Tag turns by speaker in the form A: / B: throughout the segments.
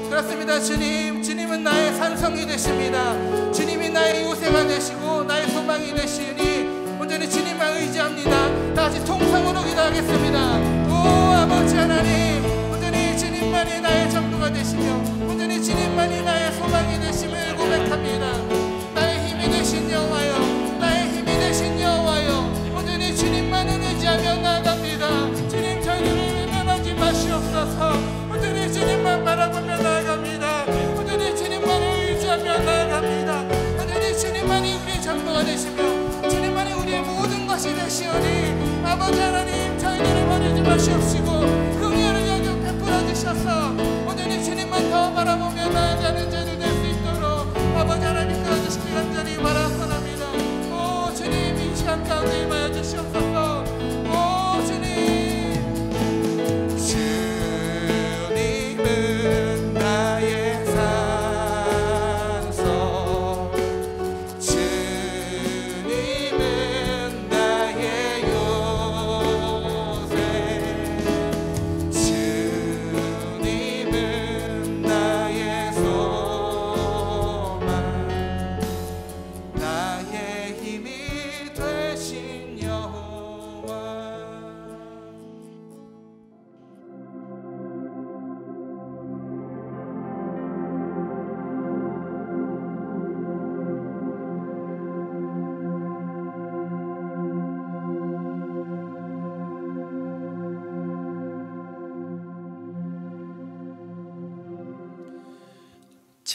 A: 그렇습니다. 주님은 나의 산성이 되십니다. 주님이 나의 요새가 되시고 나의 소망이 되시니 온전히 주님만 의지합니다. 다같이 통성으로 기도하겠습니다. 오 아버지 하나님, 온전히 주님만이 나의 전부가 되시며 온전히 주님만이 나의 소망이 되심을 고백합니다. 나의 힘이 되신 여호와여, 나의 힘이 되신 여호와여, 온전히 주님만을 의지하며 나아갑니다. 주님, 저희들을 외면하지 마시옵소서. 온전히 주님만 바라보며 나아갑니다. 온전히 주님만을 의지하며 나아갑니다. 온전히 주님만이 우리의 전부가 되시며 주님만이 우리의 모든 것이 되시오니 아버지 하나님, 저희들을 버리지 마시옵시고 긍휼을 여겨 베풀어 주셔서 온전히 주님만 더 바라보며 나아가는 자들 될 수 있도록 아버지 하나님 도와주시기 간절히 바라옵나이다. 오 주님, 이 시간 가운데 임하여 주시옵소서. 오 주님,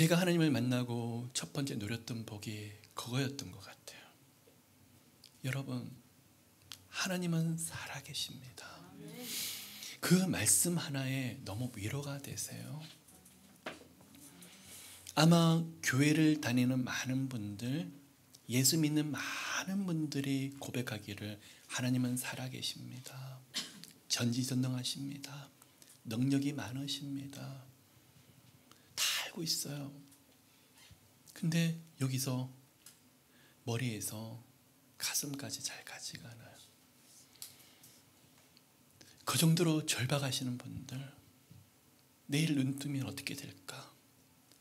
B: 제가 하나님을 만나고 첫 번째 누렸던 복이 그거였던 것 같아요. 여러분, 하나님은 살아계십니다. 그 말씀 하나에 너무 위로가 되세요. 아마 교회를 다니는 많은 분들, 예수 믿는 많은 분들이 고백하기를 하나님은 살아계십니다. 전지전능하십니다. 능력이 많으십니다. 다 알고 있어요. 근데 여기서 머리에서 가슴까지 잘 가지가 않아요. 그 정도로 절박하시는 분들, 내일 눈 뜨면 어떻게 될까?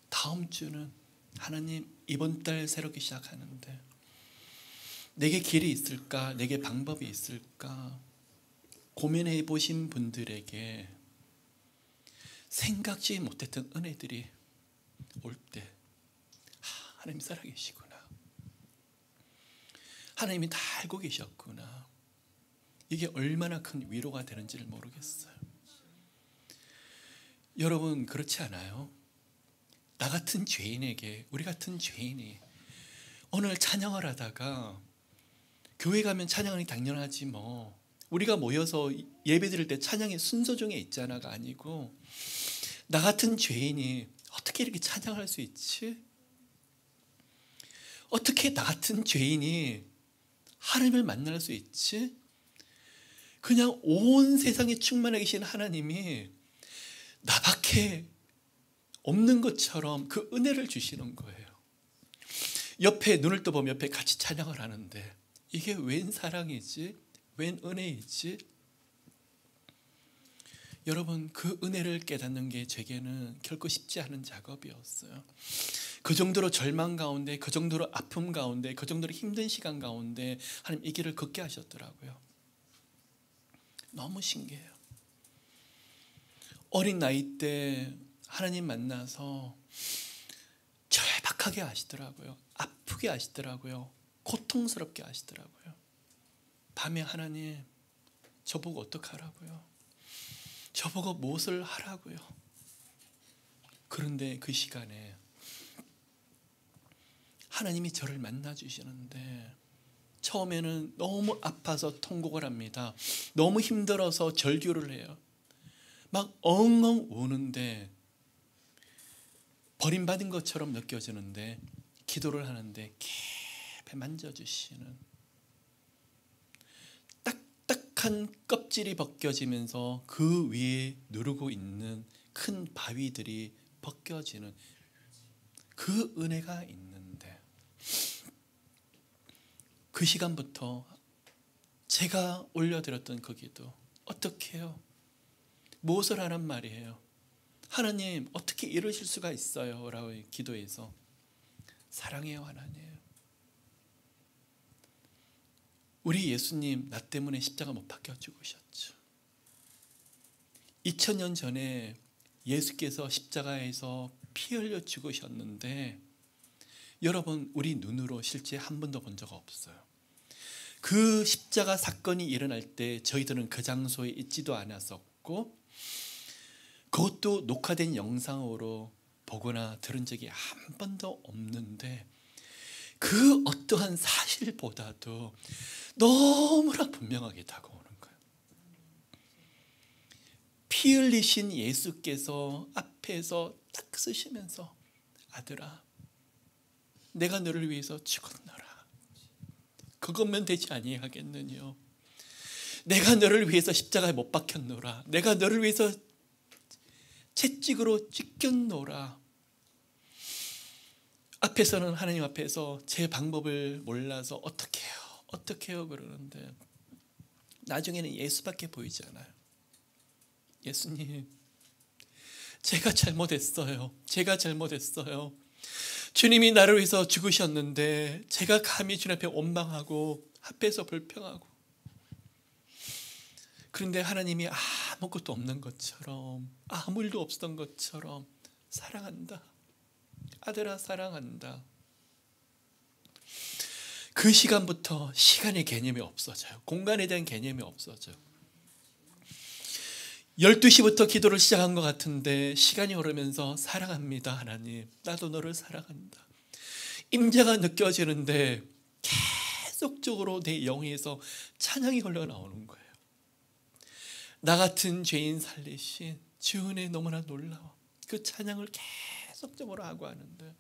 B: 다음 주는 하나님 이번 달 새롭게 시작하는데 내게 길이 있을까? 내게 방법이 있을까? 고민해 보신 분들에게 생각지 못했던 은혜들이 올 때 하나님 살아계시구나. 하나님이 다 알고 계셨구나. 이게 얼마나 큰 위로가 되는지를 모르겠어요. 여러분, 그렇지 않아요? 나 같은 죄인에게, 우리 같은 죄인이 오늘 찬양을 하다가, 교회 가면 찬양이 당연하지 뭐, 우리가 모여서 예배 드릴 때 찬양의 순서 중에 있잖아가 아니고, 나 같은 죄인이 어떻게 이렇게 찬양할 수 있지? 어떻게 나 같은 죄인이 하나님을 만날 수 있지? 그냥 온 세상에 충만해 계신 하나님이 나밖에 없는 것처럼 그 은혜를 주시는 거예요. 옆에 눈을 떠보면 옆에 같이 찬양을 하는데 이게 웬 사랑이지? 웬 은혜이지? 여러분, 그 은혜를 깨닫는 게 제게는 결코 쉽지 않은 작업이었어요. 그 정도로 절망 가운데, 그 정도로 아픔 가운데, 그 정도로 힘든 시간 가운데 하나님 이 길을 걷게 하셨더라고요. 너무 신기해요. 어린 나이 때 하나님 만나서 절박하게 하시더라고요. 아프게 하시더라고요. 고통스럽게 하시더라고요. 밤에 하나님, 저보고 어떡하라고요? 저보고 무엇을 하라고요? 그런데 그 시간에 하나님이 저를 만나 주시는데 처음에는 너무 아파서 통곡을 합니다. 너무 힘들어서 절규를 해요. 막 엉엉 우는데 버림받은 것처럼 느껴지는데 기도를 하는데 깊이 만져주시는, 딱딱한 껍질이 벗겨지면서 그 위에 누르고 있는 큰 바위들이 벗겨지는 그 은혜가 있는데, 그 시간부터 제가 올려드렸던 그 기도, 어떻게 해요? 무엇을 하란 말이에요? 하나님, 어떻게 이러실 수가 있어요? 라고 기도해서, 사랑해요 하나님, 우리 예수님 나 때문에 십자가 못 박혀 죽으셨죠. 2000년 전에 예수께서 십자가에서 피 흘려 죽으셨는데 여러분, 우리 눈으로 실제 한 번도 본 적 없어요. 그 십자가 사건이 일어날 때 저희들은 그 장소에 있지도 않았었고, 그것도 녹화된 영상으로 보거나 들은 적이 한 번도 없는데, 그 어떠한 사실보다도 너무나 분명하게 다가오는 거예요. 피 흘리신 예수께서 앞에서 딱 쓰시면서, 아들아, 내가 너를 위해서 죽었노라. 그것만 되지 아니하겠느냐. 내가 너를 위해서 십자가에 못 박혔노라. 내가 너를 위해서 채찍으로 찢겼노라. 앞에서는 하나님 앞에서 제 방법을 몰라서 어떻게 해요? 어떻게 해요? 그러는데 나중에는 예수밖에 보이지 않아요. 예수님, 제가 잘못했어요. 제가 잘못했어요. 주님이 나를 위해서 죽으셨는데 제가 감히 주님 앞에 원망하고 앞에서 불평하고, 그런데 하나님이 아무것도 없는 것처럼, 아무 일도 없었던 것처럼 사랑한다. 아들아, 사랑한다. 그 시간부터 시간의 개념이 없어져요. 공간에 대한 개념이 없어져요. 12시부터 기도를 시작한 것 같은데 시간이 흐르면서 사랑합니다 하나님, 나도 너를 사랑한다, 임재가 느껴지는데 계속적으로 내 영에서 찬양이 흘러나오는 거예요. 나 같은 죄인 살리신 주 은혜 너무나 놀라워. 그 찬양을 계속적으로 하고 하는데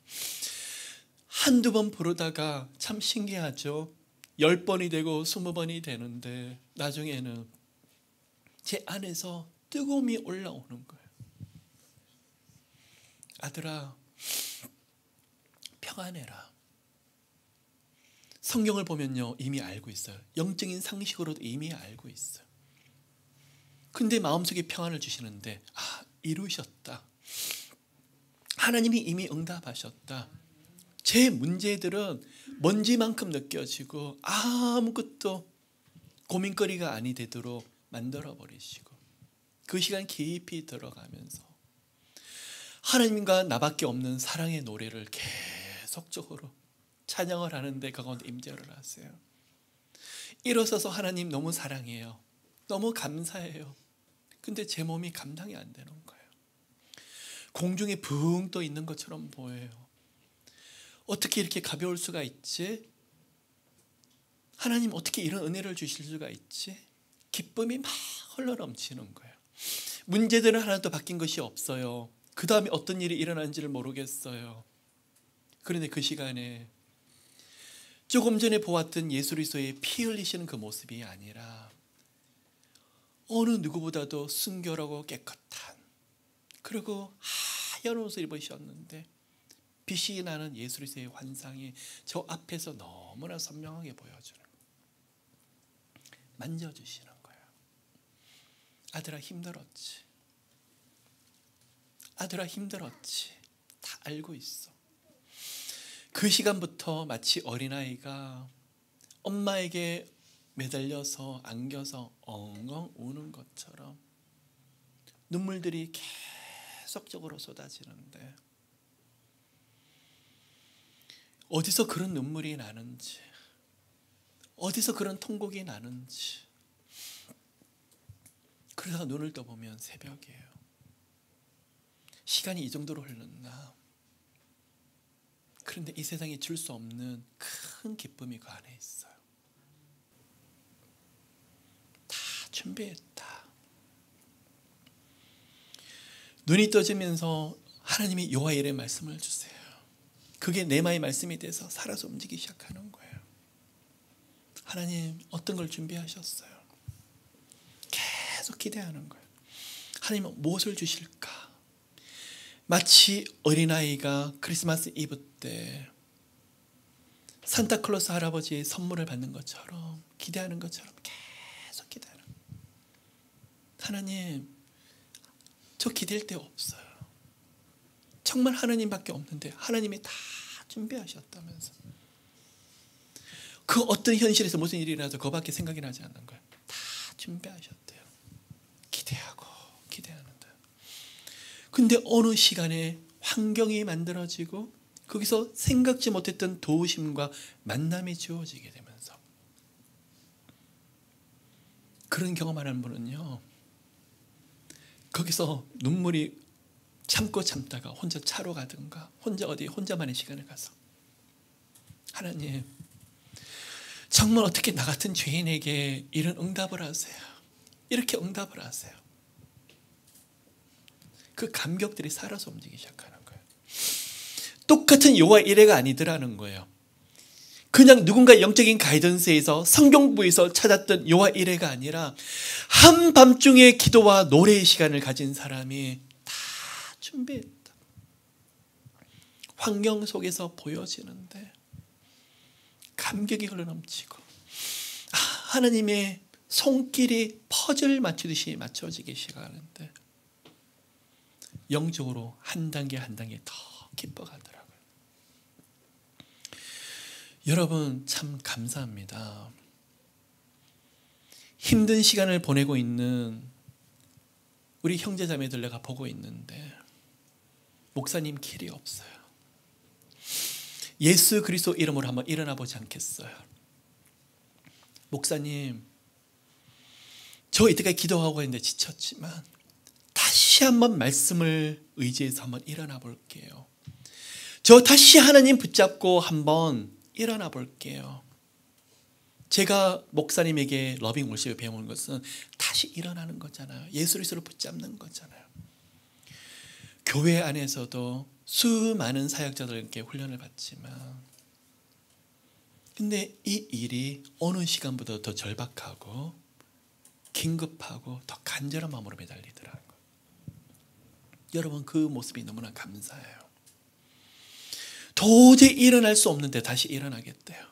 B: 한두 번 부르다가 참 신기하죠. 10번이 되고 20번이 되는데 나중에는 제 안에서 뜨거움이 올라오는 거예요. 아들아, 평안해라. 성경을 보면요, 이미 알고 있어요. 영적인 상식으로도 이미 알고 있어요. 근데 마음속에 평안을 주시는데, 이루셨다. 하나님이 이미 응답하셨다. 제 문제들은 먼지만큼 느껴지고 아무것도 고민거리가 아니 되도록 만들어버리시고, 그 시간 깊이 들어가면서 하나님과 나밖에 없는 사랑의 노래를 계속적으로 찬양을 하는데 그 가운데 임재를 하세요. 일어서서 하나님 너무 사랑해요, 너무 감사해요. 근데 제 몸이 감당이 안 되는 거예요. 공중에 붕 떠 있는 것처럼 보여요. 어떻게 이렇게 가벼울 수가 있지? 하나님 어떻게 이런 은혜를 주실 수가 있지? 기쁨이 막 흘러넘치는 거예요. 문제들은 하나도 바뀐 것이 없어요. 그 다음에 어떤 일이 일어난지를 모르겠어요. 그런데 그 시간에 조금 전에 보았던 예수 그리스도의 피 흘리시는 그 모습이 아니라 어느 누구보다도 순결하고 깨끗한, 그리고 하얀 옷을 입으셨는데 빛이 나는 예수 그리스도의 환상이 저 앞에서 너무나 선명하게 보여주는 거예요. 만져주시는 거예요. 아들아 힘들었지, 아들아 힘들었지, 다 알고 있어. 그 시간부터 마치 어린아이가 엄마에게 매달려서 안겨서 엉엉 우는 것처럼 눈물들이 계속적으로 쏟아지는데, 어디서 그런 눈물이 나는지, 어디서 그런 통곡이 나는지, 그러다가 눈을 떠보면 새벽이에요. 시간이 이 정도로 흘렀나? 그런데 이 세상에 줄 수 없는 큰 기쁨이 그 안에 있어요. 다 준비했다. 눈이 떠지면서 하나님이 여호와일의 말씀을 주세요. 그게 네마의 말씀이 돼서 살아서 움직이기 시작하는 거예요. 하나님 어떤 걸 준비하셨어요? 계속 기대하는 거예요. 하나님은 무엇을 주실까? 마치 어린아이가 크리스마스 이브 때 산타클로스 할아버지의 선물을 받는 것처럼, 기대하는 것처럼 계속 기대하는 거예요. 하나님, 저 기댈 데 없어요. 정말 하나님밖에 없는데 하나님이 다 준비하셨다면서. 그 어떤 현실에서 무슨 일이 일어나서 그거밖에 생각이 나지 않는 거예요. 다 준비하셨대요. 기대하고 기대하는데. 근데 어느 시간에 환경이 만들어지고 거기서 생각지 못했던 도우심과 만남이 주어지게 되면서, 그런 경험하는 분은요, 거기서 눈물이 참고 참다가 혼자 차로 가든가 혼자 어디 혼자만의 시간을 가서, 하나님 정말 어떻게 나 같은 죄인에게 이런 응답을 하세요? 이렇게 응답을 하세요? 그 감격들이 살아서 움직이기 시작하는 거예요. 똑같은 여호와 이레가 아니더라는 거예요. 그냥 누군가 영적인 가이던스에서 성경부에서 찾았던 여호와 이레가 아니라 한밤중에 기도와 노래의 시간을 가진 사람이 다 준비했다. 환경 속에서 보여지는데 감격이 흘러넘치고, 하나님의 손길이 퍼즐 맞추듯이 맞춰지기 시작하는데 영적으로 한 단계 한 단계 더 기뻐가더라고요. 여러분 참 감사합니다. 힘든 시간을 보내고 있는 우리 형제자매들 내가 보고 있는데 목사님 길이 없어요. 예수 그리스도 이름으로 한번 일어나 보지 않겠어요? 목사님, 저 이때까지 기도하고 있는데 지쳤지만 다시 한번 말씀을 의지해서 한번 일어나 볼게요. 저 다시 하나님 붙잡고 한번 일어나 볼게요. 제가 목사님에게 러빙 월십을 배운 것은 다시 일어나는 거잖아요. 예수 그리스도를 붙잡는 거잖아요. 교회 안에서도 수많은 사역자들에게 훈련을 받지만 근데 이 일이 어느 시간보다 더 절박하고 긴급하고 더 간절한 마음으로 매달리더라고요. 여러분 그 모습이 너무나 감사해요. 도저히 일어날 수 없는데 다시 일어나겠대요.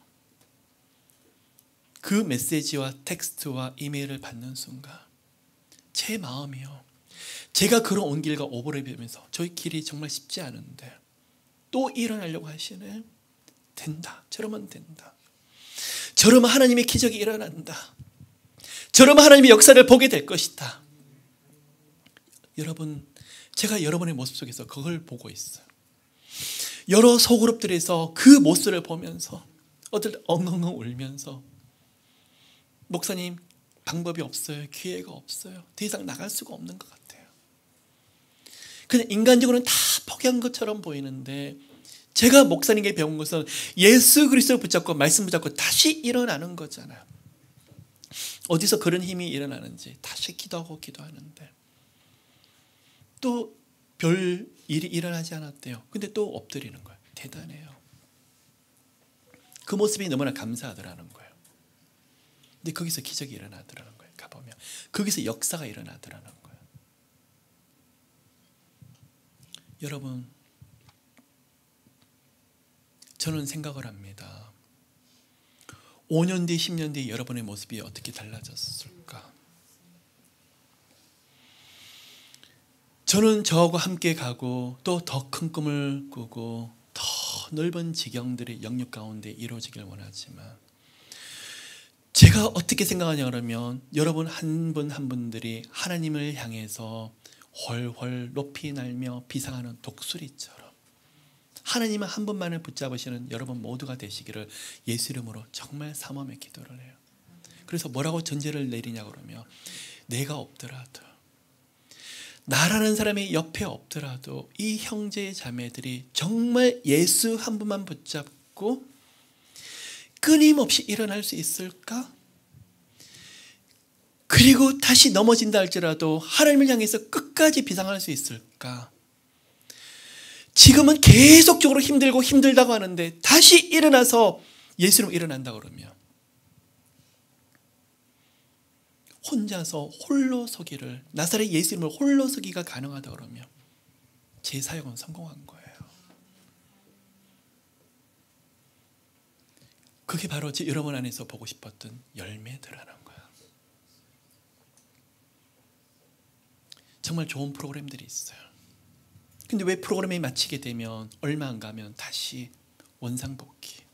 B: 그 메시지와 텍스트와 이메일을 받는 순간 제 마음이요. 제가 걸어온 길과 오버랩 되면서 저희 길이 정말 쉽지 않은데 또 일어나려고 하시네. 된다. 저러면 된다. 저러면 하나님의 기적이 일어난다. 저러면 하나님의 역사를 보게 될 것이다. 여러분, 제가 여러분의 모습 속에서 그걸 보고 있어요. 여러 소그룹들에서 그 모습을 보면서 어들 엉엉엉 울면서 목사님 방법이 없어요. 기회가 없어요. 더 이상 나갈 수가 없는 것 같아요. 그냥 인간적으로는 다 포기한 것처럼 보이는데 제가 목사님에게 배운 것은 예수 그리스도를 붙잡고 말씀 붙잡고 다시 일어나는 거잖아요. 어디서 그런 힘이 일어나는지 다시 기도하고 기도하는데 또 별 일이 일어나지 않았대요. 근데 또 엎드리는 거예요. 대단해요. 그 모습이 너무나 감사하더라는 거예요. 근데 거기서 기적이 일어나더라는 거예요. 가보면 거기서 역사가 일어나더라는 거예요. 여러분, 저는 생각을 합니다. 5년 뒤, 10년 뒤 여러분의 모습이 어떻게 달라졌을까? 저는 저하고 함께 가고 또 더 큰 꿈을 꾸고 더 넓은 지경들의 영역 가운데 이루어지길 원하지만 제가 어떻게 생각하냐 그러면 여러분 한 분 한 분들이 하나님을 향해서 훨훨 높이 날며 비상하는 독수리처럼 하나님은 한 분만을 붙잡으시는 여러분 모두가 되시기를 예수 이름으로 정말 삼엄에 기도를 해요. 그래서 뭐라고 전제를 내리냐 그러면 내가 없더라도 나라는 사람이 옆에 없더라도 이 형제 자매들이 정말 예수 한 분만 붙잡고 끊임없이 일어날 수 있을까? 그리고 다시 넘어진다 할지라도 하나님을 향해서 끝까지 비상할 수 있을까? 지금은 계속적으로 힘들고 힘들다고 하는데 다시 일어나서 예수로 일어난다 그러면 혼자서 홀로 서기를 나사렛 예수 이름으로 홀로 서기가 가능하다 그러면 제 사역은 성공한 거예요. 그게 바로 제 여러분 안에서 보고 싶었던 열매들하는 거예요. 정말 좋은 프로그램들이 있어요. 근데 왜 프로그램이 마치게 되면 얼마 안 가면 다시 원상복귀.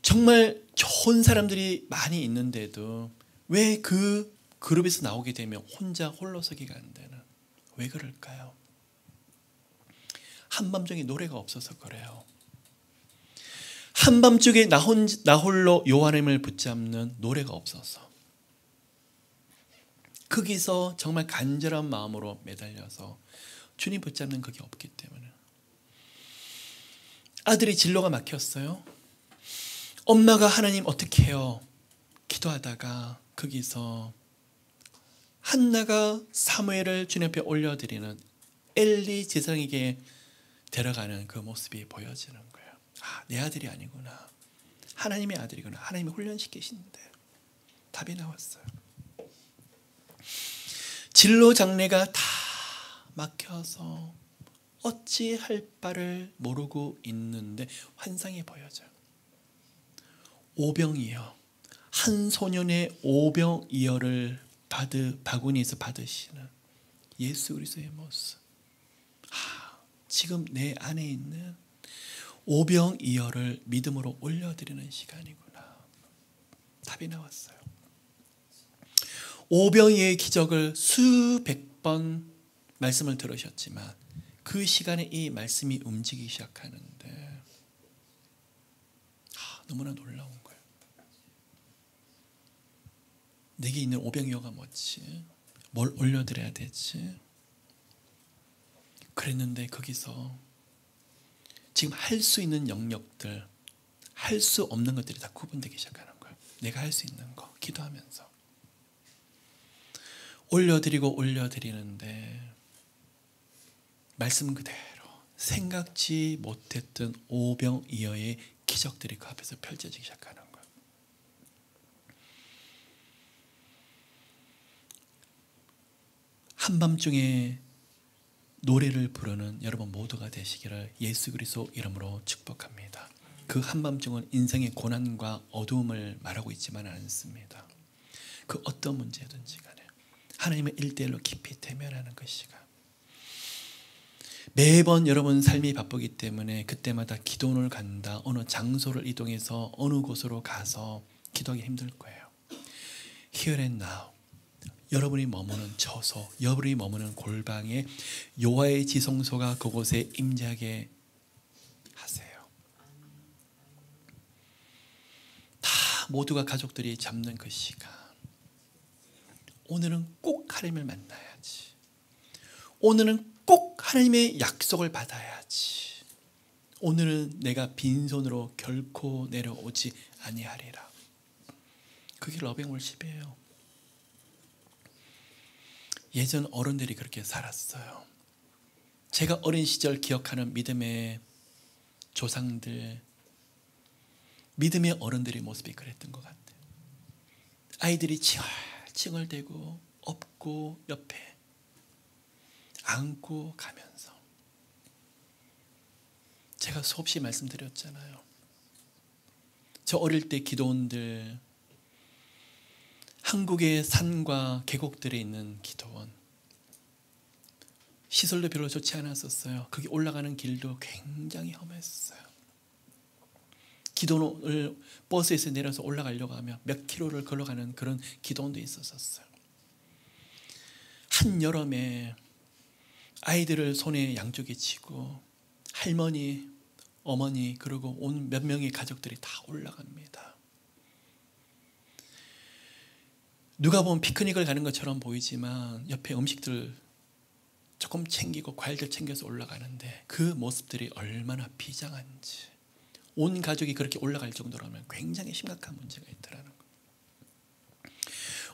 B: 정말 좋은 사람들이 많이 있는데도 왜 그 그룹에서 나오게 되면 혼자 홀로서기가 안 되는 왜 그럴까요? 한밤중에 노래가 없어서 그래요. 한밤중에 나 홀로 요한임을 붙잡는 노래가 없어서 거기서 정말 간절한 마음으로 매달려서 주님 붙잡는 그게 없기 때문에 아들이 진로가 막혔어요. 엄마가 하나님 어떻게 해요? 기도하다가 거기서 한나가 사무엘을 주님 앞에 올려드리는 엘리 제사장에게 데려가는 그 모습이 보여지는 거예요. 아, 내 아들이 아니구나. 하나님의 아들이구나. 하나님이 훈련시키신데 답이 나왔어요. 진로 장례가 다 막혀서 어찌할 바를 모르고 있는데 환상이 보여져요. 오병이어, 한 소년의 오병이어를 바구니에서 받으시는 예수 그리스도의 모습. 지금 내 안에 있는 오병이어를 믿음으로 올려드리는 시간이구나. 답이 나왔어요. 오병이어의 기적을 수백 번 말씀을 들으셨지만 그 시간에 이 말씀이 움직이기 시작하는데 너무나 놀라운 거예요. 내게 있는 오병이어가 뭐지? 뭘 올려드려야 되지? 그랬는데 거기서 지금 할 수 있는 영역들, 할 수 없는 것들이 다 구분되기 시작하는 거예요. 내가 할 수 있는 거 기도하면서 올려드리는데 말씀 그대로 생각지 못했던 오병이어의 기적들이 그 앞에서 펼쳐지기 시작하는 거예요. 한밤중에 노래를 부르는 여러분 모두가 되시기를 예수 그리스도 이름으로 축복합니다. 그 한밤중은 인생의 고난과 어두움을 말하고 있지만 않습니다. 그 어떤 문제든지 간에 하나님의 일대일로 깊이 대면하는 그 시간. 매번 여러분 삶이 바쁘기 때문에 그때마다 기도원을 간다, 어느 장소를 이동해서 어느 곳으로 가서 기도하기 힘들 거예요. Here and now. 여러분이 머무는 처소, 여러분이 머무는 골방에 여호와의 지성소가 그곳에 임재하게 하세요. 다 모두가 가족들이 잡는 그 시간. 오늘은 꼭 하나님을 만나야지. 오늘은 꼭 하나님의 약속을 받아야지. 오늘은 내가 빈손으로 결코 내려오지 아니하리라. 그게 러빙월십이에요. 예전 어른들이 그렇게 살았어요. 제가 어린 시절 기억하는 믿음의 조상들, 믿음의 어른들의 모습이 그랬던 것 같아요. 아이들이 칭얼칭얼대고 업고 옆에 안고 가면서, 제가 수없이 말씀드렸잖아요. 저 어릴 때 기도원들, 한국의 산과 계곡들에 있는 기도원, 시설도 별로 좋지 않았었어요. 거기 올라가는 길도 굉장히 험했어요. 기도원을 버스에서 내려서 올라가려고 하면 몇 킬로를 걸어가는 그런 기도원도 있었어요. 한여름에 아이들을 손에 양쪽에 쥐고 할머니, 어머니 그리고 온 몇 명의 가족들이 다 올라갑니다. 누가 보면 피크닉을 가는 것처럼 보이지만 옆에 음식들 조금 챙기고 과일들 챙겨서 올라가는데 그 모습들이 얼마나 비장한지, 온 가족이 그렇게 올라갈 정도라면 굉장히 심각한 문제가 있더라는 거예요.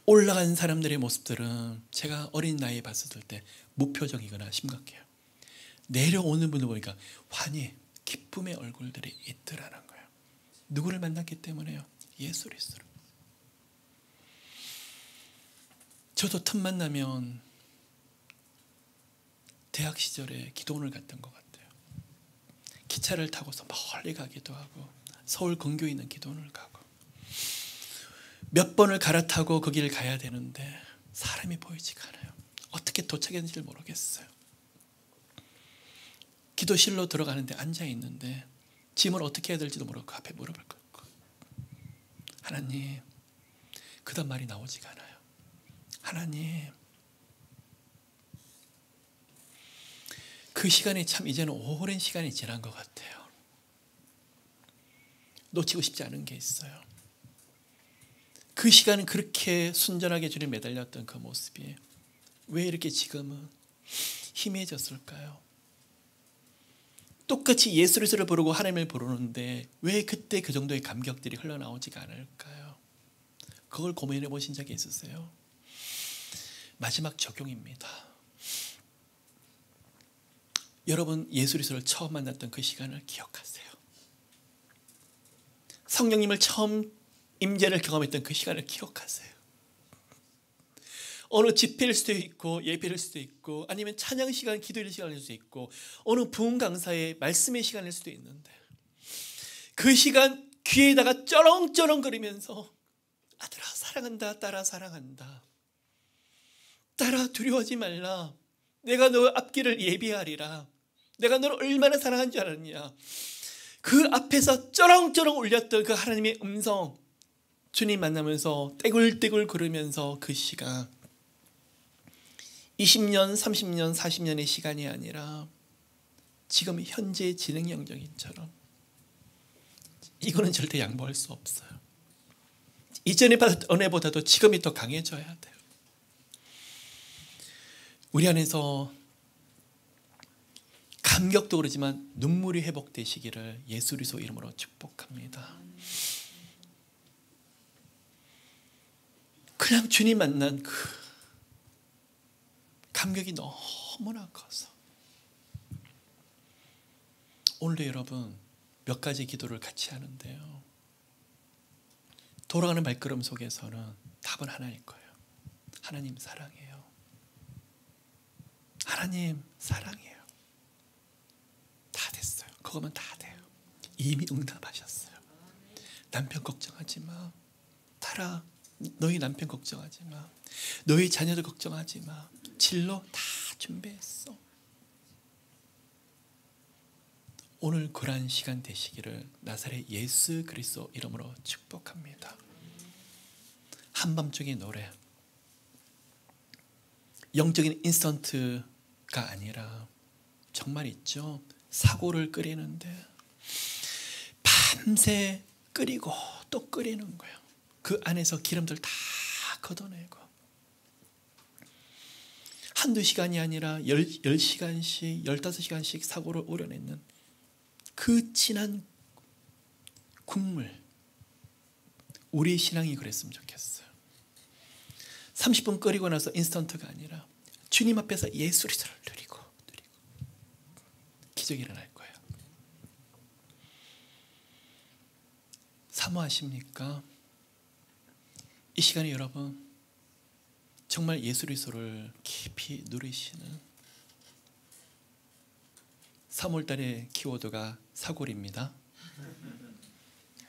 B: 올라간 사람들의 모습들은 제가 어린 나이에 봤을 때 무표정이거나 심각해요. 내려오는 분을 보니까 환희, 기쁨의 얼굴들이 있더라는 거예요. 누구를 만났기 때문에요? 예수 그리스도를. 저도 틈만 나면 대학 시절에 기도원을 갔던 것 같아요. 기차를 타고서 멀리 가기도 하고 서울 근교에 있는 기도원을 가고 몇 번을 갈아타고 거기를 가야 되는데 사람이 보이지가 않아요. 어떻게 도착했는지 모르겠어요. 기도실로 들어가는데 앉아있는데 짐을 어떻게 해야 될지도 모르고 앞에 무릎을 꿇고 하나님, 그다음 말이 나오지가 않아요. 하나님, 그 시간이 참 이제는 오랜 시간이 지난 것 같아요. 놓치고 싶지 않은 게 있어요. 그 시간은 그렇게 순전하게 주님 매달렸던 그 모습이 왜 이렇게 지금은 희미해졌을까요? 똑같이 예수 그리스도를 부르고 하나님을 부르는데 왜 그때 그 정도의 감격들이 흘러나오지가 않을까요? 그걸 고민해 보신 적이 있으세요? 마지막 적용입니다. 여러분, 예수 그리스도를 처음 만났던 그 시간을 기억하세요. 성령님을 처음 임재를 경험했던 그 시간을 기억하세요. 어느 집회일 수도 있고 예배일 수도 있고 아니면 찬양 시간, 기도일 시간일 수도 있고 어느 부흥 강사의 말씀의 시간일 수도 있는데 그 시간 귀에다가 쩌렁쩌렁거리면서 아들아 사랑한다, 딸아 사랑한다, 딸아 두려워하지 말라, 내가 너 앞길을 예비하리라, 내가 너를 얼마나 사랑한 줄 알았냐, 그 앞에서 쩌렁쩌렁 울렸던 그 하나님의 음성, 주님 만나면서 떼굴떼굴 걸으면서 그 시간 20년, 30년, 40년의 시간이 아니라 지금 현재 진행 영적인처럼 이거는 절대 양보할 수 없어요. 이전에 받았던 은혜보다도 지금이 더 강해져야 돼요. 우리 안에서 감격도 그러지만 눈물이 회복되시기를 예수 그리스도 이름으로 축복합니다. 그냥 주님 만난 그 감격이 너무나 커서 오늘도 여러분 몇 가지 기도를 같이 하는데요, 돌아가는 발걸음 속에서는 답은 하나일 거예요. 하나님 사랑해요. 하나님 사랑해요. 다 됐어요. 그거면 다 돼요. 이미 응답하셨어요. 남편 걱정하지 마. 타라, 너희 남편 걱정하지 마. 너희 자녀들 걱정하지 마. 진로 다 준비했어. 오늘 그러한 시간 되시기를 나사렛 예수 그리스도 이름으로 축복합니다. 한밤중의 노래, 영적인 인스턴트가 아니라 정말 있죠. 사고를 끓이는데 밤새 끓이고 또 끓이는 거예요. 그 안에서 기름들 다 걷어내고 한두 시간이 아니라 10시간씩 15시간씩 사고를 우려내는 그 진한 국물, 우리 신앙이 그랬으면 좋겠어요. 30분 끓이고 나서 인스턴트가 아니라 주님 앞에서 예수 그리스도를 누리고 기적이 일어날 거예요. 사모하십니까? 이 시간에 여러분 정말 예수 그리스도를 깊이 누리시는, 3월달의 키워드가 사골입니다.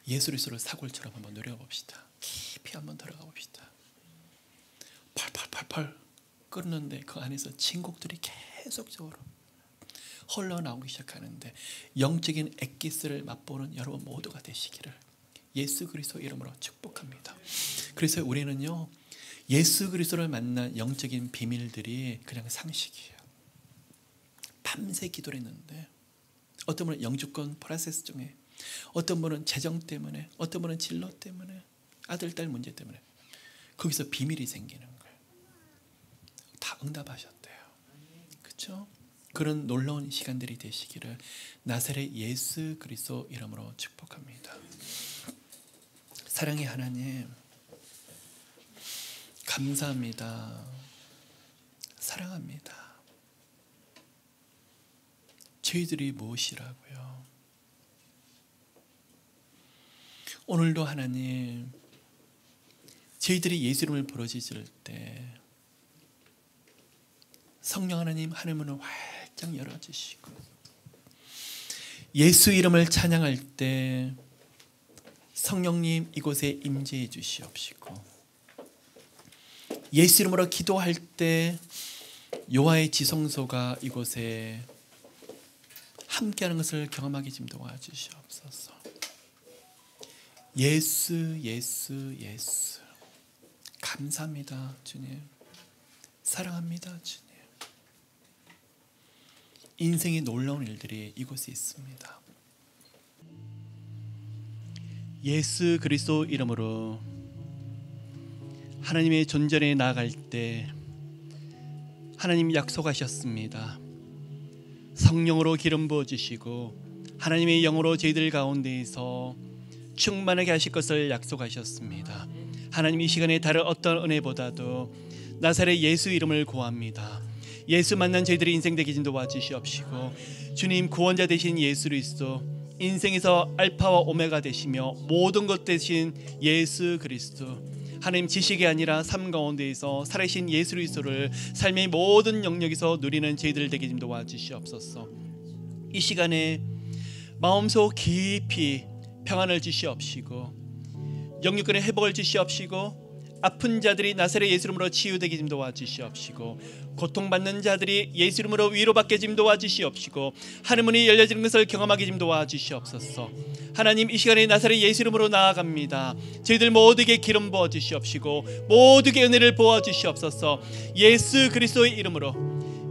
B: 예수 그리스도를 사골처럼 한번 누려봅시다. 깊이 한번 들어가 봅시다. 펄펄펄펄 끓는데 그 안에서 진곡들이 계속적으로 흘러나오기 시작하는데 영적인 엑기스를 맛보는 여러분 모두가 되시기를 예수 그리스도 이름으로 축복합니다. 그래서 우리는요, 예수 그리스도를 만난 영적인 비밀들이 그냥 상식이에요. 밤새 기도를 했는데 어떤 분은 영주권 프로세스 중에, 어떤 분은 재정 때문에, 어떤 분은 진로 때문에, 아들 딸 문제 때문에 거기서 비밀이 생기는 거예요. 다 응답하셨대요. 그렇죠? 그런 놀라운 시간들이 되시기를 나사렛 예수 그리스도 이름으로 축복합니다. 사랑의 하나님, 감사합니다. 사랑합니다. 저희들이 무엇이라고요? 오늘도 하나님, 저희들이 예수 이름을 부르짖을 때 성령 하나님 하늘문을 활짝 열어주시고, 예수 이름을 찬양할 때 성령님 이곳에 임재해 주시옵시고, 예수 이름으로 기도할 때 여호와의 지성소가 이곳에 함께하는 것을 경험하게 좀 도와주시옵소서. 예수 예수 예수, 감사합니다 주님. 사랑합니다 주님. 인생의 놀라운 일들이 이곳에 있습니다. 예수 그리스도 이름으로 하나님의 존전에 나아갈 때 하나님 약속하셨습니다. 성령으로 기름 부어주시고 하나님의 영으로 저희들 가운데에서 충만하게 하실 것을 약속하셨습니다. 하나님, 이 시간에 다른 어떤 은혜보다도 나사렛 예수 이름을 구합니다. 예수 만난 저희들의 인생 되게 좀 도와주시옵시고, 주님 구원자 되신 예수 그리스도, 인생에서 알파와 오메가 되시며 모든 것 되신 예수 그리스도, 하나님 지식이 아니라 삶 가운데에서 살아계신 예수 그리스도를 삶의 모든 영역에서 누리는 저희들 되게 좀 도와주시옵소서. 이 시간에 마음속 깊이 평안을 주시옵시고, 영육간의 회복을 주시옵시고, 아픈 자들이 나사렛 예수 이름으로 치유되게 좀 도와주시옵시고, 고통받는 자들이 예수 이름으로 위로받게 좀 도와주시옵시고, 하늘문이 열려지는 것을 경험하게 좀 도와주시옵소서. 하나님, 이 시간에 나사렛 예수 이름으로 나아갑니다. 저희들 모두에게 기름 부어주시옵시고 모두에게 은혜를 부어주시옵소서. 예수 그리스도의 이름으로,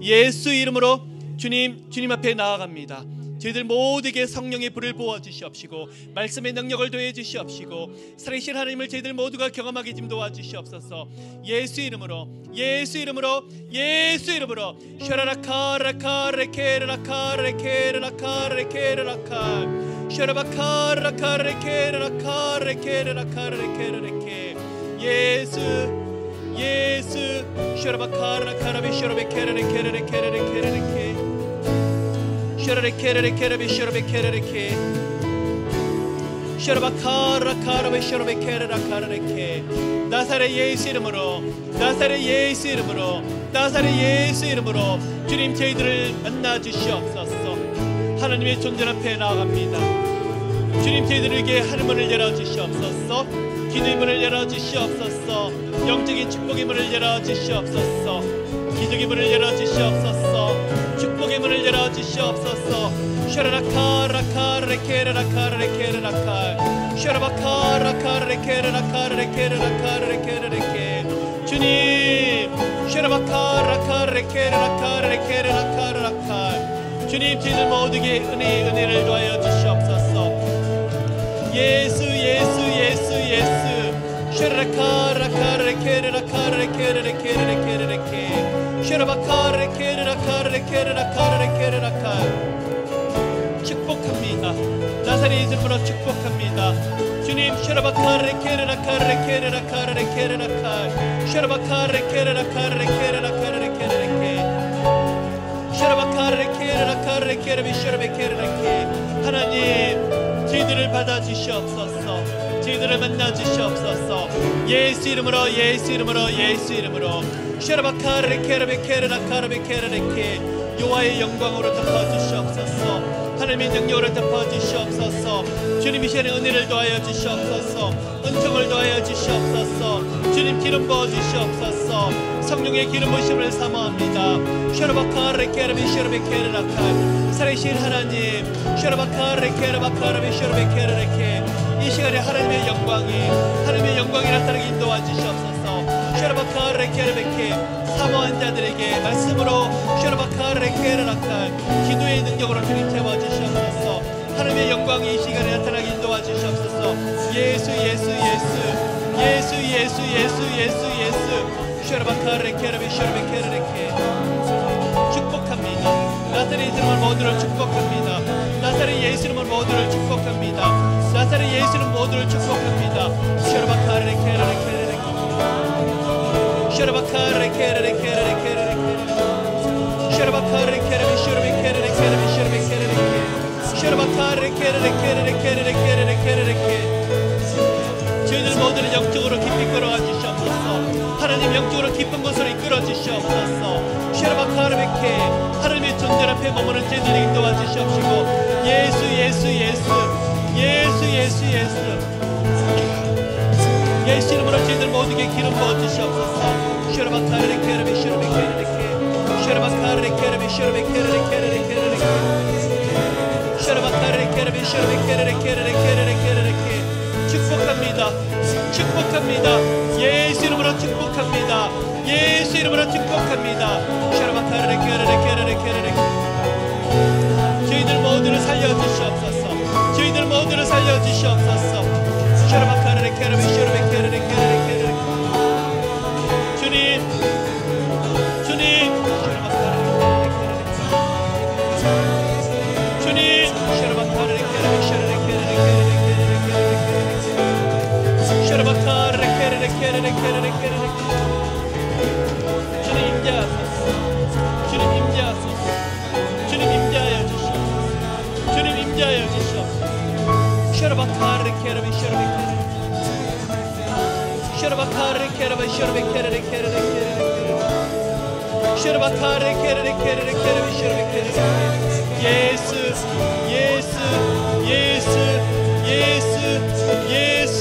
B: 예수 이름으로 주님 앞에 나아갑니다. 저희들 모두에게 성령의 불을 부어 주시옵시고 말씀의 능력을 더해 주시옵시고 살아계신 하나님을 저희들 모두가 경험하게 좀 도와주시옵소서. 예수 이름으로 예수 이름으로 예수 이름으로 샤라라카라카레케라카레케라카레케라카레케라카 샤라바카라카레케라카레케라카레케라카레케 예수 예수 샤라바카라카라베샤라베케라레케라레케라레케라레케 샤라레케라레케라베샤라베케라레케 샤라바카라카라베샤라베케라라카라레케 나사렛 예수 이름으로 나사렛 예수 이름으로 나사렛 예수 이름으로 주님 저희들을 만나 주시옵소서. 하나님의 존전 앞에 나아갑니다. 주님 저희들에게 하늘문을 열어주시옵소서. 기도의 문을 열어주시옵소서. 영적인 축복의 문을 열어주시옵소서. 기적의 문을 열어주시옵소서. 축복의 문을 열어주시옵소서. 샤라라카라카레케라라카레케라라카 샤라바카라카레케라라카레케라라카레케라레케 주님 샤라바카라카레케라라카레케라라카라카 주님 저희들 모두에게 은혜를 더하여 주시옵소서. 예수 예수 예수 예수 샤라라카라카레케라라카레케라레케라레케라레케 샤라바카레케라라카레케라라카레케라라카 축복합니다. 나사렛 이름으로 축복합니다. 주님 샤라바카레케라라카레케라라카레케라라카 샤라바카레케라라카레케라라카레케라레케 샤라바카레케라라카레케라비샤라베케라레케 하나님 저희들을 받아주시옵소서. 저희들을 만나주시옵소서. 예수 이름으로 예수 이름으로 예수 이름으로 샤라바카레케라베케라라카라베케라레케 여호와의 영광으로 덮어주시옵소서. 하나님의 능력으로 덮어주시옵소서. 주님 이 시간에 은혜를 더하여 주시옵소서. 은총을 더하여 주시옵소서. 주님 기름 부어주시옵소서. 성령의 기름 부으심을 사모합니다. 샤라바카레케라비샤라베케라라카 살아계신 하나님 샤라바카레케라바카라비샤라베케라레케 이 시간에 하나님의 영광이 나타나게 인도하 주시옵소서. 샤라바카레케라베케 사모한 자들에게 말씀으로 샤라바카레케라라카 기도의 능력으로 주님 채워주시옵소서. 하나님의 영광이 이 시간에 나타나게 인도하 주시옵소서. 예수 예수 예수 예수 예수 예수 예수 예수 샤라바카레케라비샤라베케라레케 축복합니다. 나사렛 이름을 모두를 축복합니다. 나사렛 예수 이름을 모두를 축복합니다. 나사렛 예수 이름 모두를 축복합니다. 샤라바카레케라레케라레케 샤라바카레케라레케라레케라레케 샤라바카레케라비샤라베케라레케라레케라레케 샤라바카레케라레케라레케라레케라레케 저희들 모두를 영적으로 깊이 끌어가 주시옵소서. 하나님 영적으로 깊은 곳으로 이끌어 주시옵소서. 샤라바카레베케 하나님의 존재 앞에 머무는 저희들에게 도와주시옵시고 예수 예수 예수 예수 예수 예수 예수 이름으로 저희들 모두에게 기름 부어주시옵소서. 샤라바카레케라비샤라베케라레케 샤라바카레케라비샤라베케라레케라레케 샤라바카레케라비샤라베케라레케라레케라레케 축복합니다. 축복합니다. 예수 이름으로 축복합니다. 예수 이름으로 축복합니다. 샤라바카레케라레케라레케라레케 저희들 모두를 살려주시옵소서. 저희들 모두를 살려주시옵소서. 샤라바카레케라비샤라베케라레케라레케 주님 주님 주님 주님 임재하소서. 주님 임재하소서. 주님 임재하여 주시옵소서. 주님 임재하여 주시옵소서. 샤라바카레케라비샤라베케 샤라바카레케라비샤라베케라레케 샤라바카레케라레케라레케라비샤라베케 예수 예수 예수 예수 예수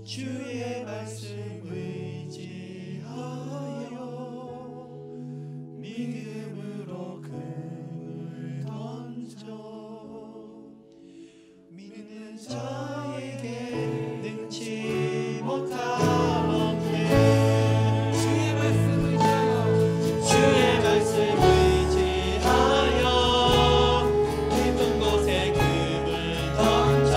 B: 주의 말씀 의지하여 믿음으로 금을 던져 믿는 자에게 능치 못함없네. 주의 말씀 의지하여 깊은 곳에 금을 던져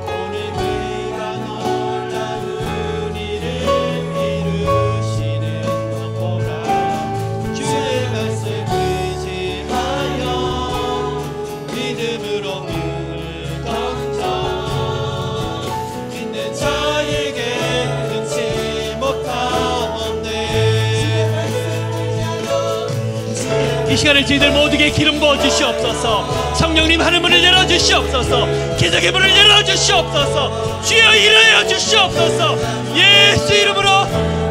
B: 오늘 그가 놀라운 일을 이루시는 것보라. 주의 말씀 의지하여 믿음으로 금을 던져 믿는 자에게 능치 못함없네. 이 시간에 저희들 모두에게 기름 부어 주시옵소서. 성령님 하늘 문을 열어 주시옵소서. 기적의 문을 열어 주시옵소서. 주여 일하여 주시옵소서. 예수 이름으로,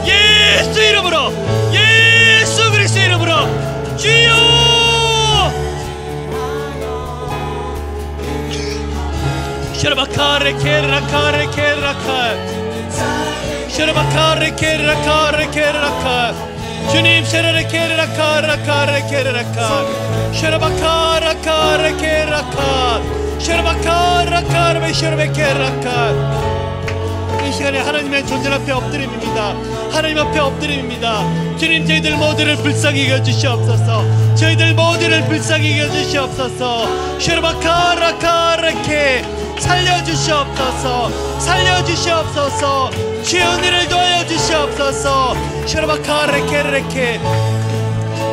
B: 예수 이름으로, 예수 그리스도 이름으로 주여. 샤라바카레 케라카레 케라카 샤라바카레 케라카레 케라카 주님 샤라레 케라카라카레 케라카 샤라바카라카레 케라카 샤라바카라카레 샤라베 케라카. 이 시간에 하나님의 존재 앞에 엎드림입니다. 하나님 앞에 엎드림입니다. 주님 저희들 모두를 불쌍히 여주시옵소서. 저희들 모두를 불쌍히 여주시옵소서. 샤라바카라카레케 살려주시옵소서. 살려주시옵소서. 주의 은혜를 도와여 주시옵소서. 샤라바카레케레케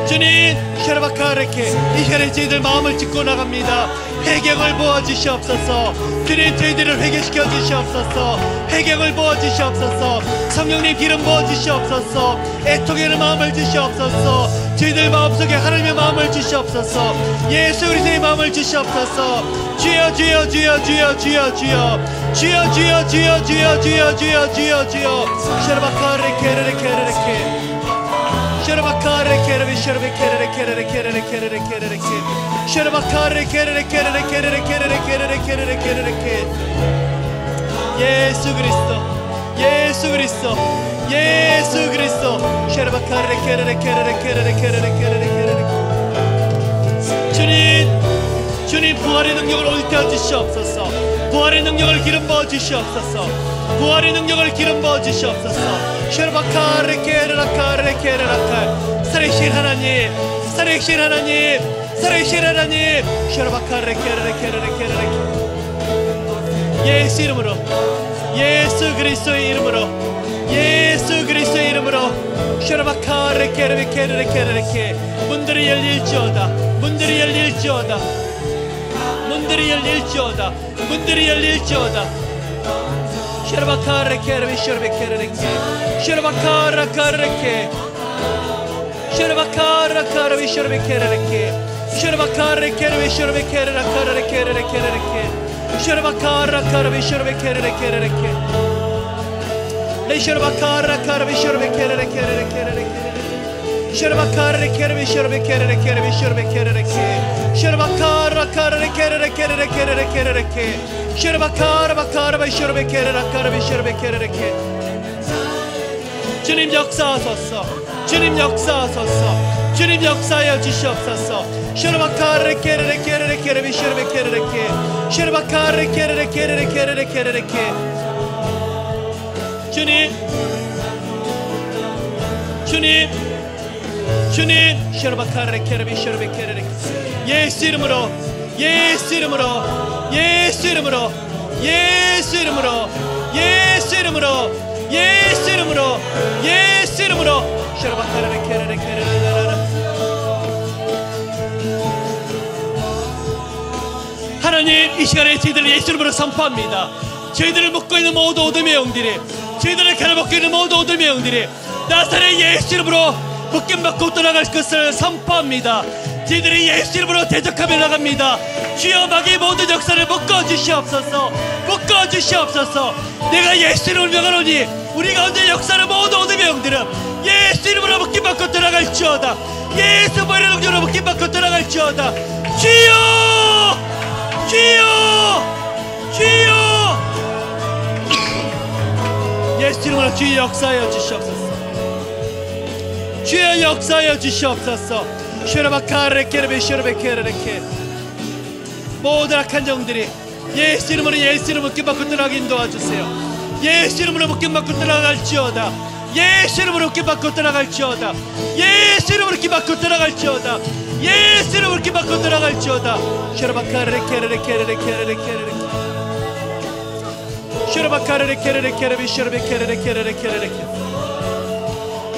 B: 주님 샤라바카레케 이 시간에 저희들 마음을 짚고 나갑니다. 회개를 부어주시옵소서. 주님 저희들을 회개시켜 주시옵소서. 회개를 부어주시옵소서. 성령님 기름 부어주시옵소서. 애통하는 마음을 주시옵소서. 저희들 마음속에 하나님의 마음을 주시옵소서. 예수 그리스도의 마음을 주시옵소서. 주여 주여 주여 주여 주여 주여 주여 주여 주여 주여 주여 주여 주여 주여 샤라바카레케레케레케 샤라바카레케레 샤라베케레케레케레케레케레케레케레케 샤라바카레케레케레케레케레케레케레케레케레케레케 예수 그리스도 예수 그리스도 예수 그리스도 샤라바카레케레케레케레케레케레케레케레케레케레 주님 부활의 능력을 올려 주시옵소서. 부활의 능력을 기름 부어 주시옵소서. 부활의 능력을 기름 부어 주시옵소서. 샤라바카레케레라카레케레라카 살아계신 하나님, 살아계신 하나님, 살아계신 하나님. 샤라바카레케레레케레레케레레케레 예수 이름으로, 예수 그리스도의 이름으로, 예수 그리스도의 이름으로 샤라바카레케레레케레레케레레케 문들이 열릴지어다. 문들이 열릴지어다. 문들이 열릴지어다. 문들이 열릴지어다. 샤라바카레케레 샤라베케레레케 샤라바카라카레케 샤라바카라카레 샤라베케레레케 샤라바카레케레 샤라베케레라카레케레레케레레케 샤라바카라카레 샤라베케레레케레레케 레샤라바카라카레 샤라베케레레케레레케레레케 샤라바카레케레 샤라베케레레케레 샤라베케레레케 샤라바카라카레케레레케레레케레레케레레케 샤라바카라바카라바 샤라베케레라카레 샤라베케레레케 주님 역사하소서. 주님 역사하소서. 주님 역사하여 주시옵소서. 샤라바카레케레레케레레케레 샤라베케레레케 샤라바카레케레레케레레케레레케레레케 주님 주님 주님 샤라바카레케레 샤라베케레레케 예수 이름으로 예수 이름으로 예수 이름으로 예수 이름으로 예수 이름으로 예수 이름으로 예수 이름으로 샤라바카레케레레케레레 하나님 이 시간에 저희들을 예수 이름으로 선포합니다. 저희들을 묶고 있는 모든 어둠의 영들이 저희들을 가려먹고 있는 모든 어둠의 영들이 나사렛 예수 이름으로 묶임받고 떠나갈 것을 선포합니다. 저희들이 예수 이름으로 대적하며 나갑니다. 주여 마귀의 모든 역사를 묶어주시옵소서. 묶어주시옵소서. 내가 예수 이름을 명하노니 우리 가운데 역사를 모든 어둠의 영들은 예수 이름으로 묶임받고 떠나갈지어다. 예수 보혈의 능력으로 묶임받고 떠나갈지어다. 주여 주여 주여 이름으로 주여 역사하여 주시옵소서. 주여 역사하여 주시옵소서. 모든 악한 영들이 예수 이름으로 묶임받고 떠나게 인도하주세요. 예수 이름으로 묶임받고 떠나갈지어다. 예수 이름으로 묶임받고 떠나갈지어다. 예수 이름으로 묶임받고 떠나갈지어다. 예수 이름으로 묶임받고 떠나갈지어다.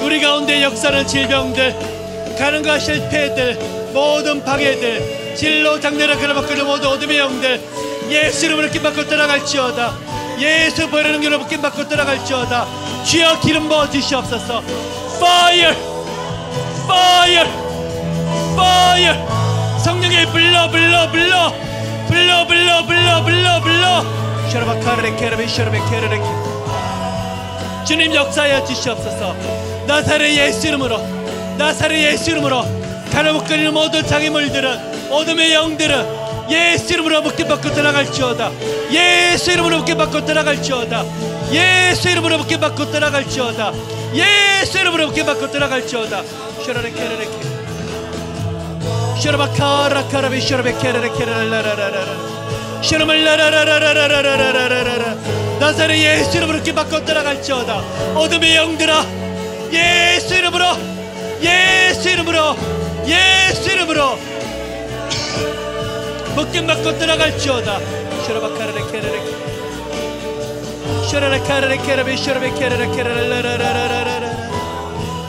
B: 우리 가운데 역사는 질병들, 가능과 실패들, 모든 방해들, 진로 장래를 걸어바꾸는 모든 어둠의 영들 예수 이름으로 묶임받고 떠나갈지어다. 예수 보이는 길로 묶임받고 떠나갈지어다. 주여 기름 부어 주시옵소서. Fire, Fire, Fire. 성령의 불러 불러 불러 불러 불러 불러 불러 불러. 주님 역사하여 주시옵소서. 나사렛 예수 이름으로, 나사렛 예수 이름으로 가로막히는 모든 장애물들은, 어둠의 영들은 예수 이름으로 묶임받고 떠나갈지어다. 예수 이름으로 묶임받고 떠나갈지어다. 예수 이름으로 묶임받고 떠나갈지어다. 예수 이름으로 묶임받고 떠나갈지어다. 셔라바카라카라비 셔라베케레레케레라라라라라 셔라말라라라라라라라라라라. 나사렛 예수 이름으로 묶임받고 떠나갈지어다. 어둠의 영들아, 예수 이름으로, 예수 이름으로, 예수 이름으로 묶임받고 떠나갈지어다. 셔라바카레레케레레 셔라라카레레케레비 셔라베케레레케레라라라라라라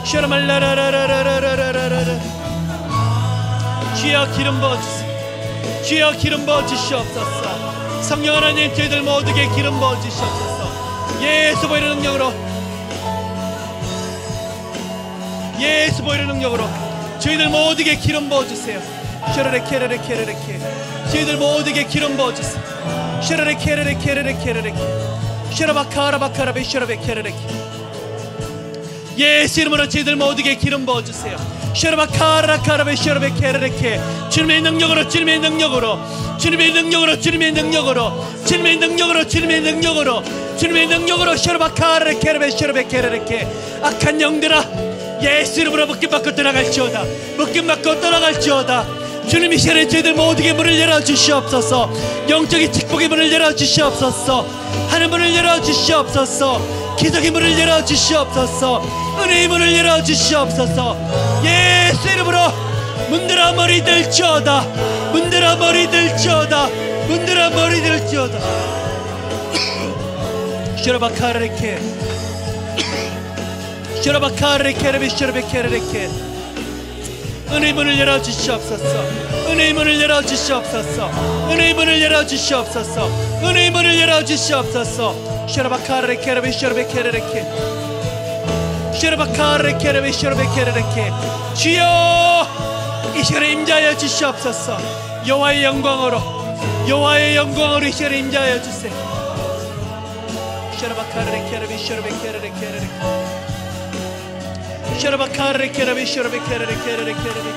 B: 셔라말라라라라라라라라. 주여 기름 부어주시옵소서. 주여 기름 부어주시옵소서. 성령 하나님, 저희들 모두에게 기름 부어주시옵소서. 예수 보이는 능력으로, 예수 보이는 능력으로 저희들 모두에게 기름 부어주세요. 셔라레케레레케레레케. 저희들 모두에게 기름 부어주세요. 셔라레케레레케레레케레레케 셔라바카라바카라베 셔라베케레레케. 예수 이름으로 저희들 모두에게 기름 부어주세요. 셔라바카라카라베 셔라베케레레케. 주님의 능력으로, 주님의 능력으로, 주님의 능력으로, 주님의 능력으로, 주님의 능력으로, 주님의 능력으로, 주님의 능력으로 셔라바카라케레베 셔라베케레레케. 악한 영들아, 예수 이름으로 묶임받고 떠나갈지어다. 묶임받고 떠나갈지어다. 주님이 시간에 저희들 모두에게 문을 열어주시옵소서. 영적인 축복의 문을 열어주시옵소서. 하늘 문을 열어주시옵소서. 기적의 문을 열어주시옵소서. 은혜의 문을 열어주시옵소서. 예수 이름으로 문들아 머리 들지어다. 문들아 머리 들지어다. 문들아 머리 들지어다. 셔라바카레케 셔라바카레케레베 셔라베케레레케. 은혜의 문을 열어주시옵소서. 은혜의 문을 열어주시옵소서. 은혜의 문을 열어주시옵소서. 은혜의 문을 열어주시옵소서. 셔라바카레케레베 셔라베케레레케 셔라바카레케레베 셔라베케레레케. 주여 이 시간에 임자하여 주시옵소서. 여호와의 영광으로, 여호와의 영광으로 이 시간에 임자하여 주세요. 셔라바카레케레베 셔라베케레레케레레 셔라바카레케레베 셔라베케레레케레레케레레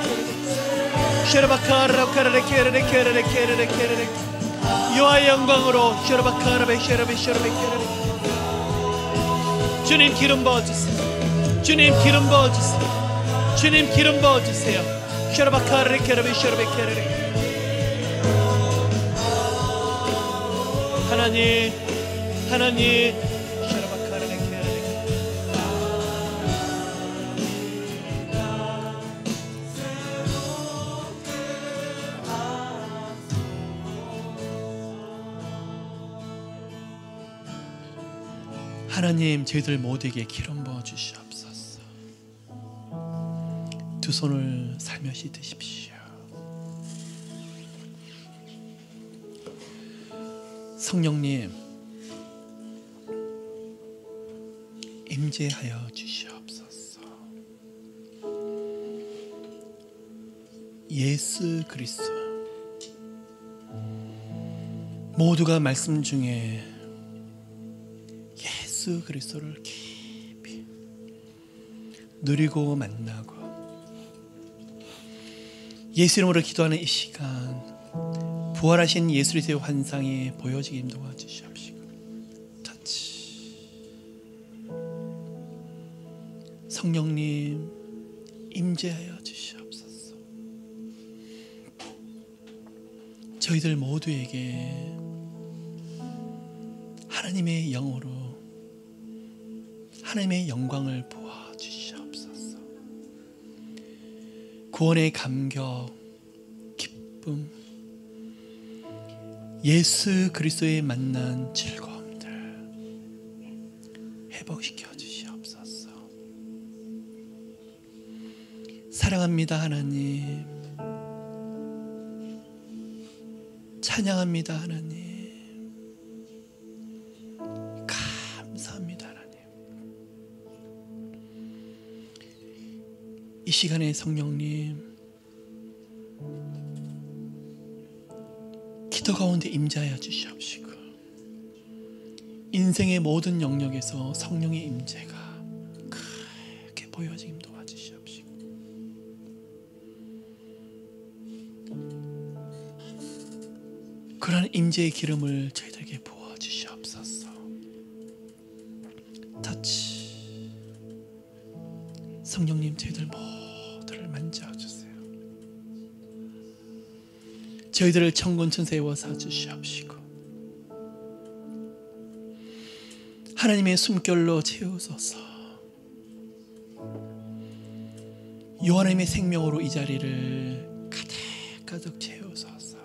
B: 셔라바카라카레케레레케레레케레레. 여호와의 영광으로 셔라바카라베 셔라베케레레. 주님 기름 부어주세요. 주님 기름 부어주세요. 주님 기름 부어주세요. 셔라바카레케레베 셔라베케레레. 하나님, 하나님, 하나님, 저희들 모두에게 기름 부어 주시옵소서. 두 손을 살며시 드십시오. 성령님, 임재하여 주시옵소서. 예수 그리스도, 모두가 말씀 중에 예수 그리스도를 깊이 누리고 만나고 예수 이름으로 기도하는 이 시간, 부활하신 예수 그리스도의 환상이 보여지게 도와주시옵시고, 터치 성령님 임재하여 주시옵소서. 저희들 모두에게 하나님의 영으로 하나님의 영광을 부어 주시옵소서. 구원의 감격, 기쁨, 예수 그리스도의 만난 즐거움들 회복시켜 주시옵소서. 사랑합니다 하나님. 찬양합니다 하나님. 감사합니다 하나님. 이 시간에 성령님 기도 가운데 임재하여 주시옵시고 인생의 모든 영역에서 성령의 임재가 크게 보여지게 도와주시옵시고 그러한 임재의 기름을 저희들에게 부어주시옵소서. 터치. 성령님 저희들 모두를 만져주세요. 저희들을 천군천사에 워사 주시옵시고 하나님의 숨결로 채우소서. 하나님의 생명으로 이 자리를 가득 채우소서.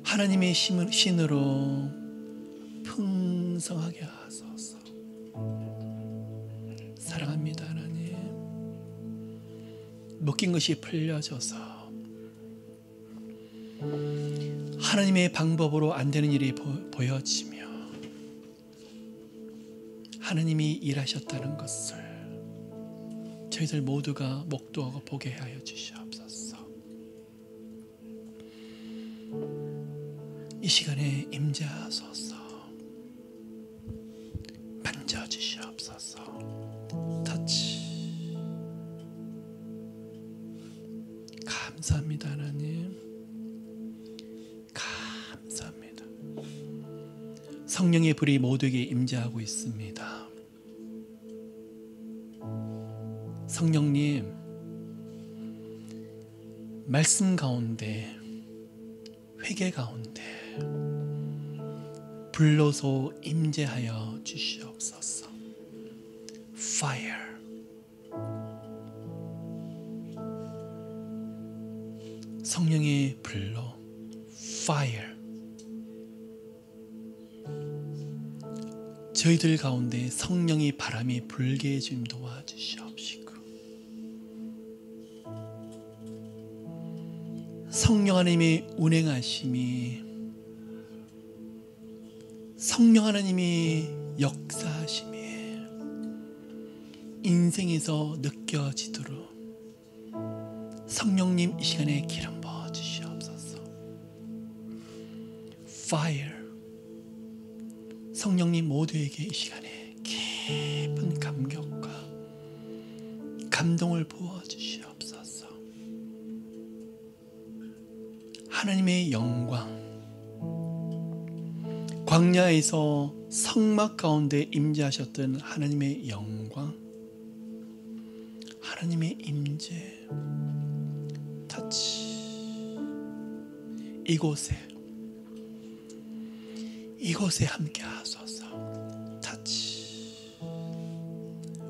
B: 하나님의 신으로 풍성하게 하소서. 사랑합니다 하나님. 묶인 것이 풀려져서 하나님의 방법으로 안 되는 일이 보여지며 하나님이 일하셨다는 것을 저희들 모두가 목도하고 보게 하여 주시옵소서. 이 시간에 임재하소서. 만져주시옵소서. 터치. 감사합니다 하나님. 감사합니다. 성령의 불이 모두에게 임재하고 있습니다. 성령님 말씀 가운데 회개 가운데 불로소 임재하여 주시옵소서. Fire. 성령의 불로 Fire. 저희들 가운데 성령의 바람이 불게 해주임 도와주시옵시고 성령 하나님의 운행하심이 성령 하나님이 역사하심이 인생에서 느껴지도록 성령님 이 시간에 기름 부어주시옵소서. Fire. 성령님 모두에게 이 시간에 깊은 감격과 감동을 부어주시옵소서. 하나님의 영광 광야에서 성막 가운데 임재하셨던 하나님의 영광 하나님의 임재 터치 이곳에 함께 하소서. 터치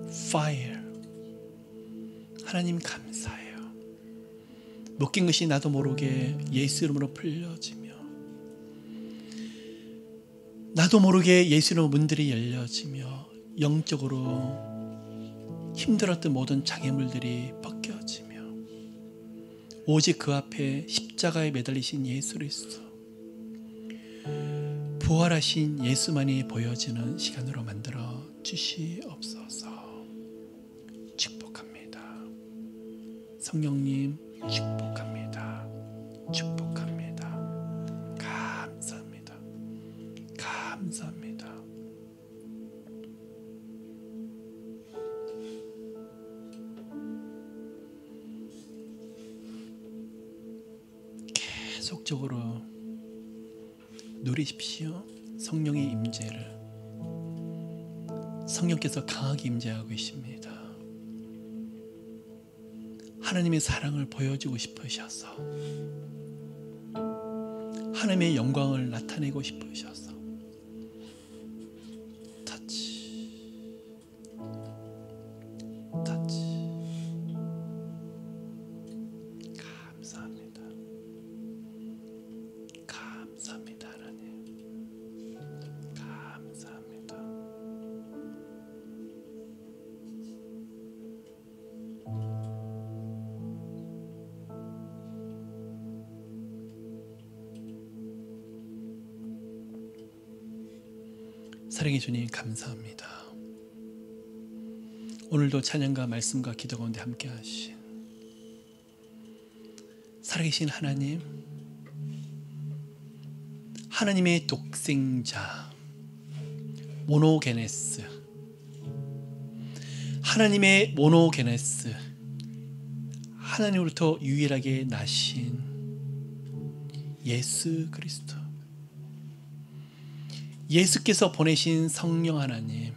B: Fire. 하나님 감사해요. 묶인 것이 나도 모르게 예수 이름으로 풀려지며 나도 모르게 예수 이름으로 문들이 열려지며 영적으로 힘들었던 모든 장애물들이 벗겨지며 오직 그 앞에 십자가에 매달리신 예수 그리스도 부활하신 예수만이 보여지는 시간으로 만들어 주시옵소서. 축복합니다. 성령님 축복합니다. 축복합니다. 감사합니다. 감사합니다. 계속적으로 누리십시오. 성령의 임재를 성령께서 강하게 임재하고 계십니다. 하나님의 사랑을 보여주고 싶으셔서, 하나님의 영광을 나타내고 싶으셔서 터치 감사합니다. 감사합니다. 하나님 감사합니다. 사랑의 주님 감사합니다. 오늘도 찬양과 말씀과 기도 가운데 함께 하신 살아계신 하나님, 하나님의 독생자 모노게네스, 하나님의 모노게네스, 하나님으로부터 유일하게 나신 예수 그리스도, 예수께서 보내신 성령 하나님,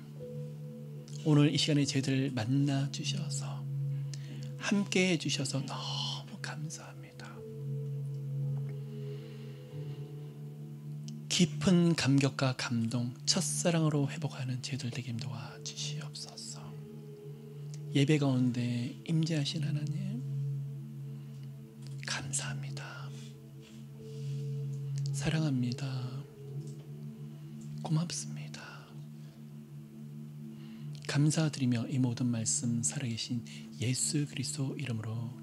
B: 오늘 이 시간에 저희들 만나 주셔서 함께 해 주셔서 너무 감사합니다. 깊은 감격과 감동, 첫사랑으로 회복하는 저희들 되게 도와주시옵소서. 예배 가운데 임재하신 하나님 감사합니다. 사랑합니다. 고맙습니다. 감사드리며 이 모든 말씀 살아계신 예수 그리스도 이름으로